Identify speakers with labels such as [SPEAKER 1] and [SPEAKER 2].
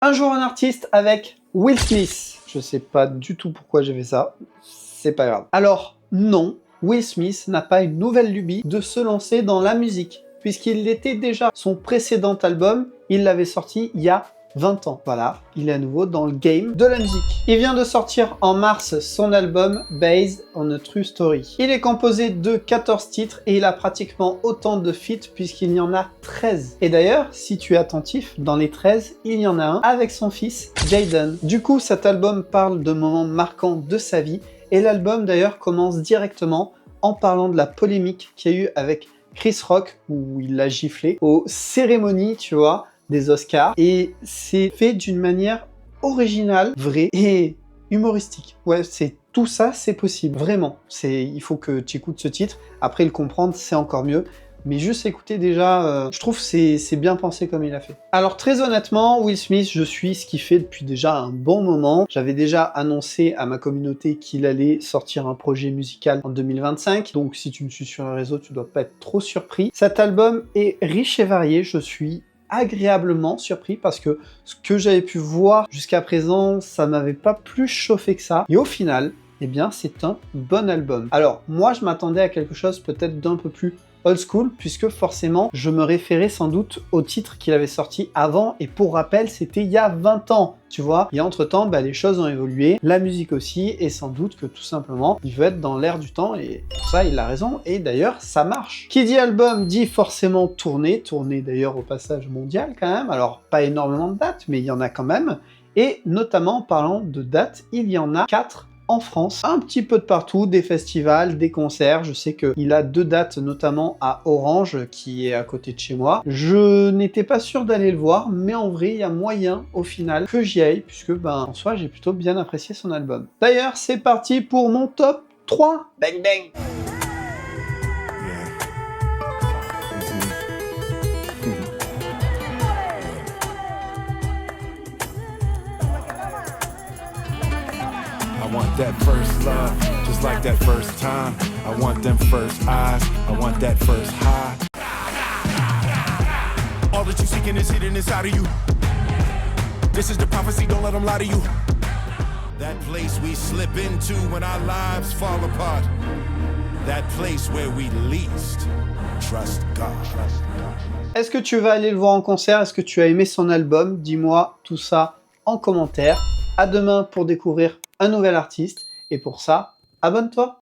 [SPEAKER 1] Un jour un artiste avec Will Smith. Je sais pas du tout pourquoi j'ai fait ça, c'est pas grave. Alors non, Will Smith n'a pas une nouvelle lubie de se lancer dans la musique, puisqu'il était déjà son précédent album, il l'avait sorti il y a 20 ans. Voilà, il est à nouveau dans le game de la musique. Il vient de sortir en mars son album Based on a True Story. Il est composé de 14 titres et il a pratiquement autant de feats puisqu'il y en a 13. Et d'ailleurs, si tu es attentif, dans les 13, il y en a un avec son fils Jaden. Du coup, cet album parle de moments marquants de sa vie et l'album d'ailleurs commence directement en parlant de la polémique qu'il y a eu avec Chris Rock où il l'a giflé aux cérémonies, tu vois, des Oscars, et c'est fait d'une manière originale, vraie et humoristique. Ouais, c'est tout ça, c'est possible, vraiment. Il faut que tu écoutes ce titre, après le comprendre, c'est encore mieux. Mais juste écouter déjà, je trouve que c'est bien pensé comme il a fait. Alors très honnêtement, Will Smith, je suis ce qu'il fait depuis déjà un bon moment. J'avais déjà annoncé à ma communauté qu'il allait sortir un projet musical en 2025. Donc si tu me suis sur les réseaux, tu dois pas être trop surpris. Cet album est riche et varié, je suis agréablement surpris parce que ce que j'avais pu voir jusqu'à présent, ça m'avait pas plus chauffé que ça. Et au final, eh bien, c'est un bon album. Alors, moi, je m'attendais à quelque chose peut-être d'un peu plus old school, puisque forcément, je me référais sans doute au titre qu'il avait sorti avant, et pour rappel, c'était il y a 20 ans, tu vois. Et entre-temps, bah, les choses ont évolué, la musique aussi, et sans doute que tout simplement, il veut être dans l'air du temps, et pour ça, il a raison, et d'ailleurs, ça marche. Qui dit album, dit forcément tournée d'ailleurs au passage mondial quand même, alors pas énormément de dates, mais il y en a quand même, et notamment, en parlant de dates, il y en a 4 en France, un petit peu de partout, des festivals, des concerts. Je sais qu'il a 2 dates, notamment à Orange, qui est à côté de chez moi. Je n'étais pas sûr d'aller le voir, mais en vrai, il y a moyen, au final, que j'y aille, puisque, ben, en soi, j'ai plutôt bien apprécié son album. D'ailleurs, c'est parti pour mon top 3. Bang bang!
[SPEAKER 2] I want that first love, just like that first time. I want them first eyes, I want that first high. All that you seeking is hidden inside of you. This is the prophecy, don't let them lie to you. That place we slip into when our lives fall apart. That place where we least trust God.
[SPEAKER 1] Est-ce que tu vas aller le voir en concert? Est-ce que tu as aimé son album? Dis-moi tout ça en commentaire. À demain pour découvrir un nouvel artiste. Et pour ça, abonne-toi!